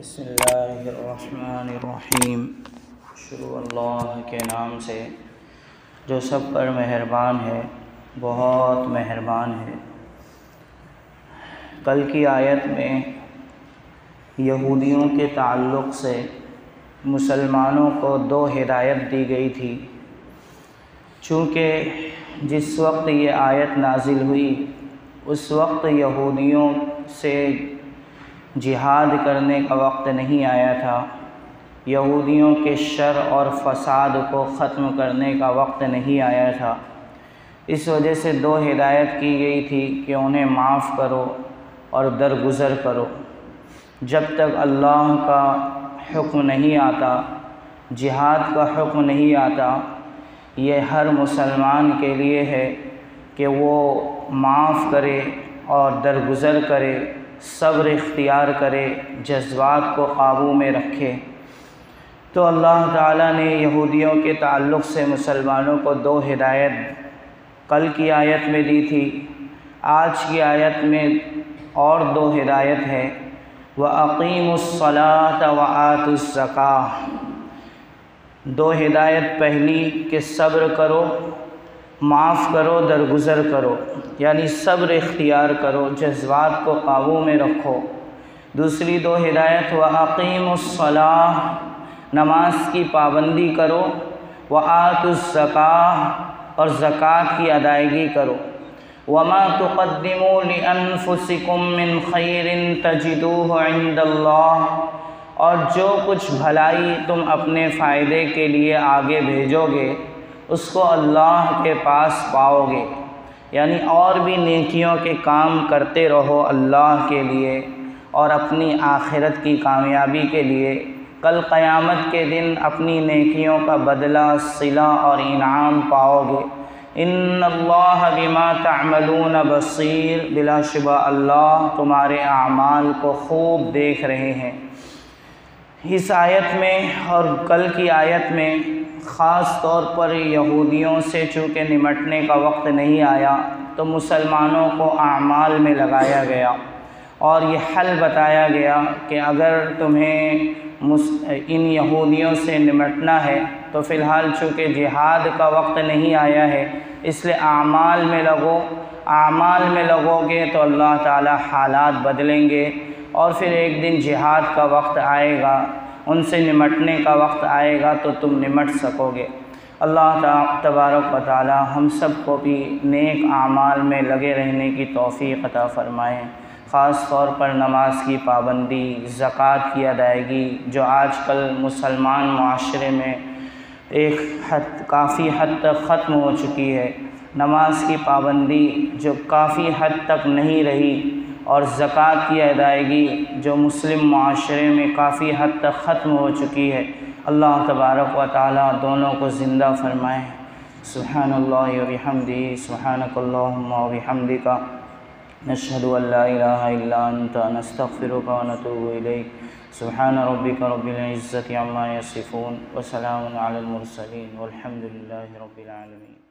بسم اللہ الرحمن الرحیم۔ شروع اللہ کے نام سے جو سب پر مہربان ہے، بہت مہربان ہے۔ کل کی آیت میں یہودیوں کے تعلق سے مسلمانوں کو دو ہدایت دی گئی تھی۔ چونکہ جس وقت یہ آیت نازل ہوئی اس وقت یہودیوں سے جہاد کرنے کا وقت نہیں آیا تھا، یہودیوں کے شر اور فساد کو ختم کرنے کا وقت نہیں آیا تھا۔ اس وجہ سے دو ہدایت کی گئی تھی کہ انہیں معاف کرو اور درگزر کرو۔ جب تک اللہ کا حکم نہیں آتا، جہاد کا حکم نہیں آتا، یہ ہر مسلمان کے لیے ہے کہ وہ معاف کرے اور درگزر کرے، صبر اختیار کرے، جذبات کو قابو میں رکھے۔ تو اللہ تعالیٰ نے یہودیوں کے تعلق سے مسلمانوں کو دو ہدایت کل کی آیت میں دی تھی۔ آج کی آیت میں اور دو ہدایت ہے، وَأَقِيمُوا الصَّلَاةَ وَآتُوا الزَّكَاةَ۔ دو ہدایت پہلی کہ صبر کرو، معاف کرو، درگزر کرو، یعنی صبر اختیار کرو، جذبات کو قابو میں رکھو۔ دوسری دو ہدایت وَأَقِيمُوا الصَّلَاةَ، نماز کی پابندی کرو، وَآتُوا الزَّكَاةَ، اور زکوٰۃ کی ادائیگی کرو۔ وَمَا تُقَدِّمُوا لِأَنفُسِكُم مِّن خَيْرٍ تَجِدُوهُ عِندَ اللَّهِ، اور جو کچھ بھلائی تم اپنے فائدے کے لیے آگے بھیجو گے اس کو اللہ کے پاس پاؤ گے، یعنی اور بھی نیکیوں کے کام کرتے رہو اللہ کے لیے اور اپنی آخرت کی کامیابی کے لیے۔ کل قیامت کے دن اپنی نیکیوں کا بدلہ، صلہ اور انعام پاؤ گے۔ ان اللہ بما تعملون بصیر، بلا شبہ اللہ تمہارے اعمال کو خوب دیکھ رہے ہیں۔ اس آیت میں اور کل کی آیت میں خاص طور پر یہودیوں سے چونکہ نمٹنے کا وقت نہیں آیا تو مسلمانوں کو اعمال میں لگایا گیا اور یہ حل بتایا گیا کہ اگر تمہیں ان یہودیوں سے نمٹنا ہے تو فی الحال چونکہ جہاد کا وقت نہیں آیا ہے اس لیے اعمال میں لگو۔ اعمال میں لگو گے تو اللہ تعالی حالات بدلیں گے اور پھر ایک دن جہاد کا وقت آئے گا، ان سے نمٹنے کا وقت آئے گا تو تم نمٹ سکو گے۔ اللہ تبارک و تعالی ہم سب کو بھی نیک اعمال میں لگے رہنے کی توفیق عطا فرمائیں، خاص طور پر نماز کی پابندی، زکوٰۃ کی ادائیگی جو آج کل مسلمان معاشرے میں کافی حد تک ختم ہو چکی ہے، نماز کی پابندی جو کافی حد تک نہیں رہی اور زکوٰۃ کی ادائیگی جو مسلم معاشرے میں کافی حد تک ختم ہو چکی ہے، اللہ تبارک و تعالی دونوں کو زندہ فرمائے۔ سبحان اللہ و بحمدہ، سبحانک اللہم و بحمدک، نشہد ان لا الہ الا انت، نستغفرک و نتوب الیک۔ سبحان ربک رب العزۃ عما یصفون، وسلام علی المرسلین، والحمد للہ رب العالمین۔